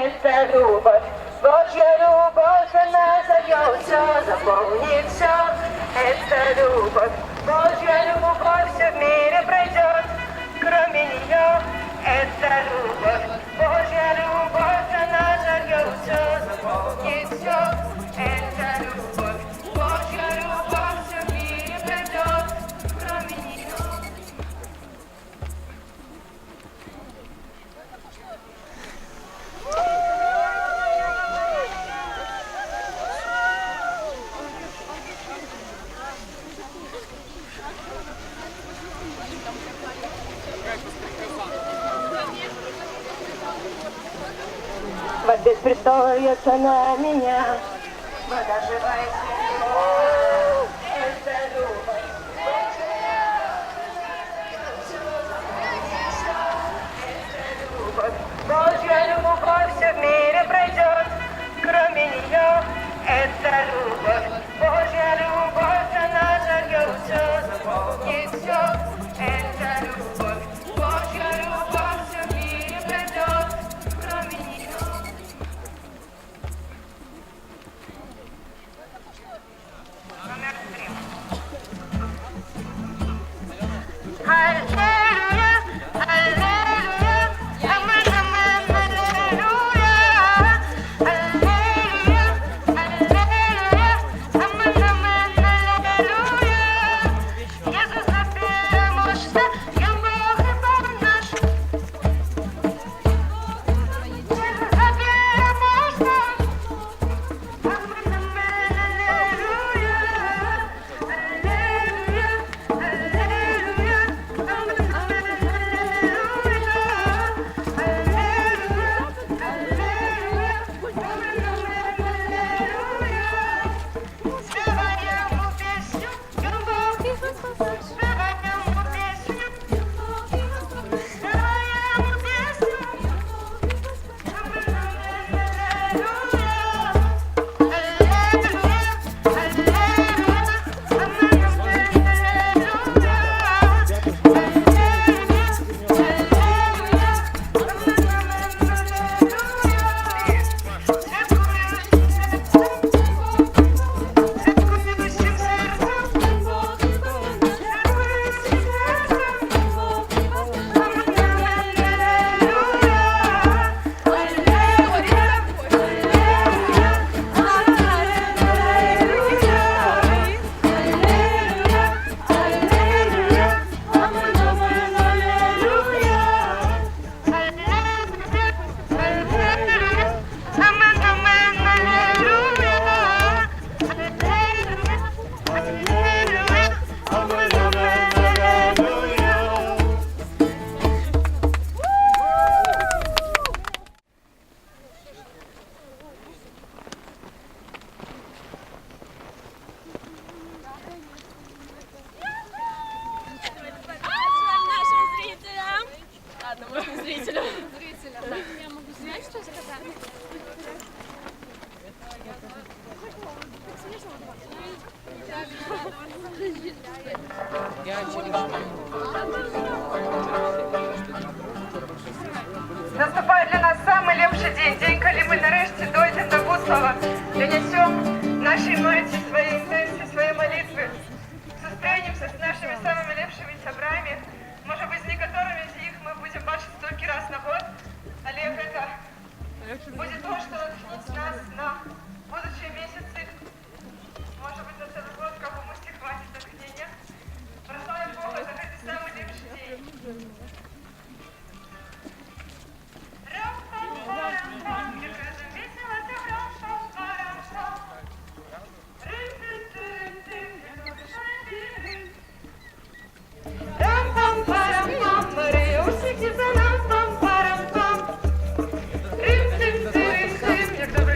это любовь, Божья любовь, она зальет все, заполнит все. Это любовь, Божья любовь, все в мире пройдет, кроме нее. Это любовь, Божья любовь, она зальет все, заполнит все. Это любовь, Божья любовь, все в мире пройдет, кроме нее. Вот без престола льется на меня, вода живая светло. Это любовь, Божья любовь, все в мире пройдет, кроме нее. Это любовь, Божья любовь, она зальет все, заполнит все. Это любовь, Божья любовь, все в мире пройдет, кроме нее. Номер 3. Аллилуйя, аллилуйя, амен, амен, аллилуйя. Аллилуйя, аллилуйя, амен, амен, аллилуйя. Иисус переможца, я Бог и Бог наш. Иисус переможца, амен, амен, аллилуйя. Аллилуйя, аллилуйя, амен, амен, аллилуйя. Аллилуйя, аллилуйя, амен, амен, аллилуйя. Співаємо пісню, любов Ісуса, співаємо пісню, співаємо пісню, амен, амен, аллилуйя. Аллилуйя, аллилуйя, амен, амен, аллилуйя. Я могу знать, что сказать? Наступає для нас самий ліпший день, коли ми нарешті дойдемо до Буслова, донесем нашей молитве, своей интенсии, своей молитвы, зустрінемося з нашими самыми ліпшими собрами. Може бути, з некоторыми з них ми будемо бачити тільки раз на год, але це буде то, що натхнить нас на будущие месяцы. Може бути, на целый год комусь не хватить натхнення. Прославим Бога за цей самий ліпший день. Як добре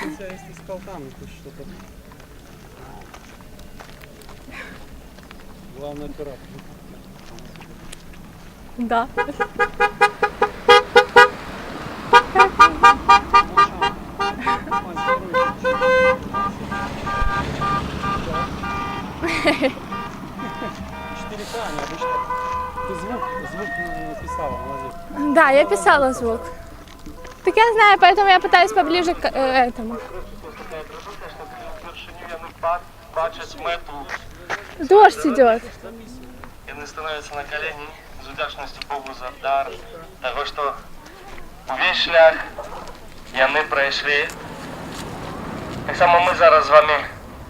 специалист искал там, тут что-то. Главный оператор. Да. Ты звук написала, молодец. Да, я писала звук. Так я знаю, поэтому я пытаюсь поближе к этому. Бачать мету, Дождь идет. і не становляться на колені з вдячністю Богу за дар того, що увесь шлях вони пройшли. Так само ми зараз з вами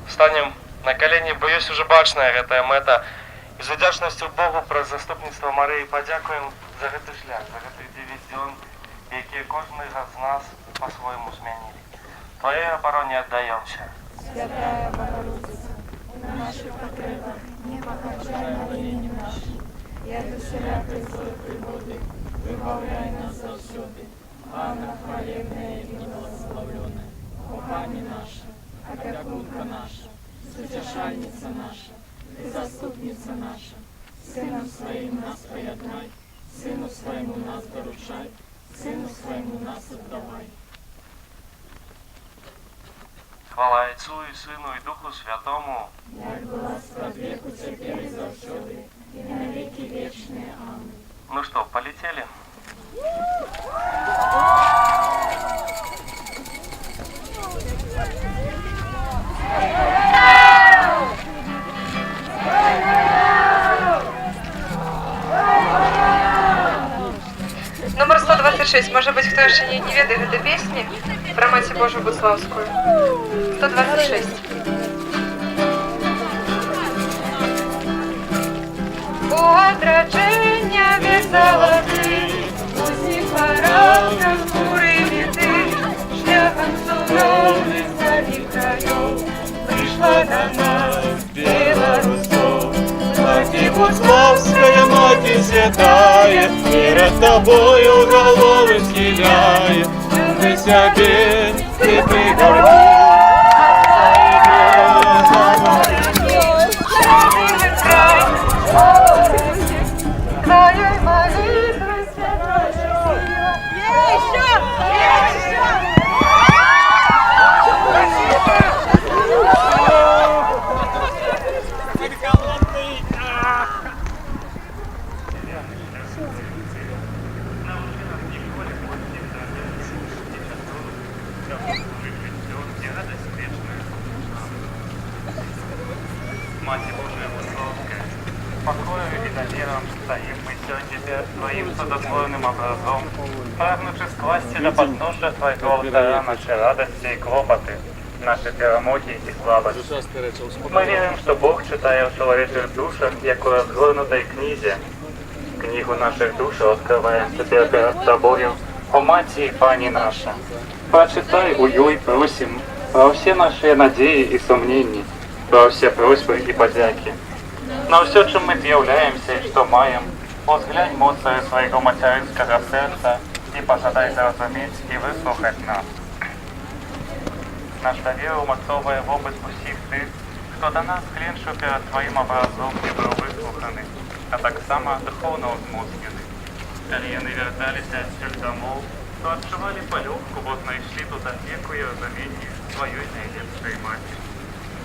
станемо на колені, бо є вже бачна ця мета. І з вдячністю Богу про заступництво Марії подякуємо за цей шлях, за цих 9 днів, які кожен з нас по-своєму змінили. Твоєї обороні віддаємося. Хвала Отцу і Сину і Духу Святому. Ну что, полетели? Номер 126. Может быть, кто еще не ведает этой песни про Мать Божию Буславскую. 126. Одрадження весела ти, усіх парадах бурили ти, шляхом сурових старих країв, прийшла до нас Білорусов. Мать Буславская, Мать святая, перед тобою головы схиляет, ты себе ты пригорни. Твоей молитвы святой Россия. Мать Божия Буславская, покою і довіром стоїм ми сьогодні перед Твоїм судотворним образом, прагнучи скласти на подножжя Твоего алтаря наші радості і клопоти, наші перемоги і слабості. Ми віримо, що Бог читає в чоловічих душах, як у розгорнутій книзі. Книгу наших душ відкриваємо тепер перед Тобою, о Маті і Пані наша. Прочитай у ёй, просим, про все наши надеи и сомнения, про все просьбы и подяки. На все, чем мы являемся и что маем, возглянь моцаря своего материнского сердца и пожадай зразуметь и выслухать нас. Наша вера умацовая в опыт усіх тих, хто до нас кліншу перед Твоїм образом не був вислуханий, а так само духовно узмоцнений. Коли вони верталися від всіх домов, то відчували полегку, бо знайшли тут опеку і розуміння своєї найліпшої матері.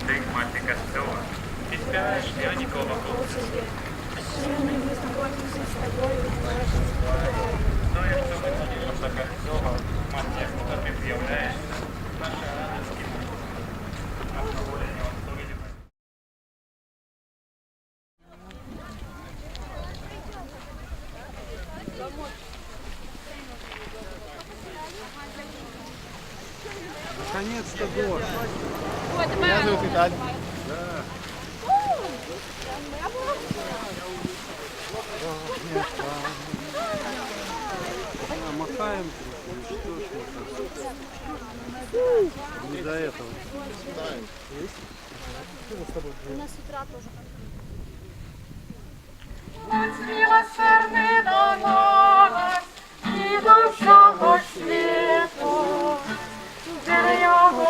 Ти, мати Костьова, і співаєш вірників вокруг себе. То, якщо ми молимо за Костьова, мати, хто ти з'являєш, наша радость і наша воля не отступили. Наконец-то город. Ой, давай. Махаем, что ж не до этого. Будь милосердний до нас і до всього світу, для його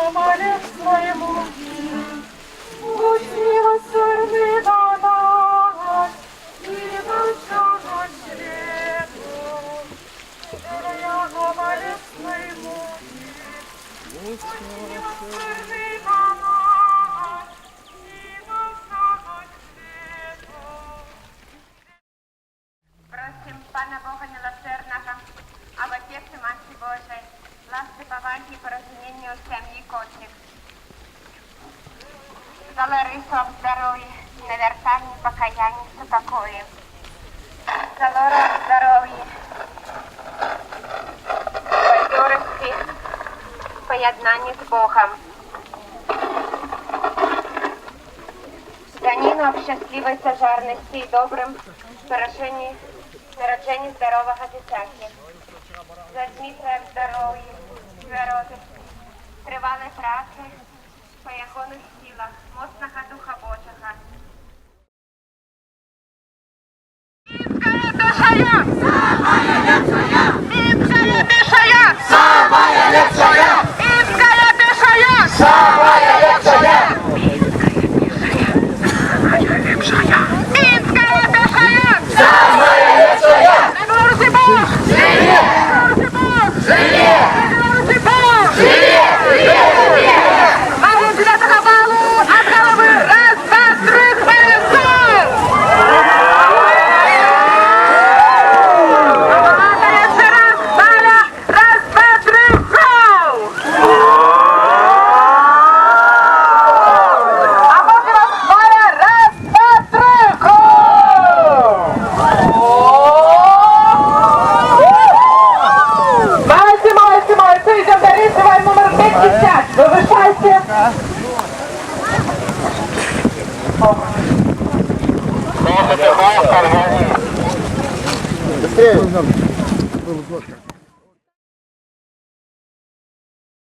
Просим Пана Бога милосердного, об Отеце Матери Божией, ласки, поваги и порозумения у семьи Котник. За Ларису об здоровье, наверстании, покаянии, супокое. За Лору об здоровье, бадьорости, поєднанні з Богом. За Нину об счастливой сожарности и добрым совершении народжении здорового дитяти. За Дмитра об здоров'ї, твердості, тривалої праці, по ягоних силах, моцного Духа Божого. Мінська душая! Самая lepшая! Мінська душая! Самая lepшая! Мінська душая! Самая lepшая! Мінська душая! Самая lepшая! Белорусі Бог! Живе! Белорусі Бог! Живе! Белорусі Бог! Живе! Живе! Вам 9 балу от голови! Раз, два, три, хвилин! Раз, два, три, гоу! А поки раз, Валя, раз, два, три, гоу! Молодцы, идем до рисовой номер 50. Завышайте. Быстрее!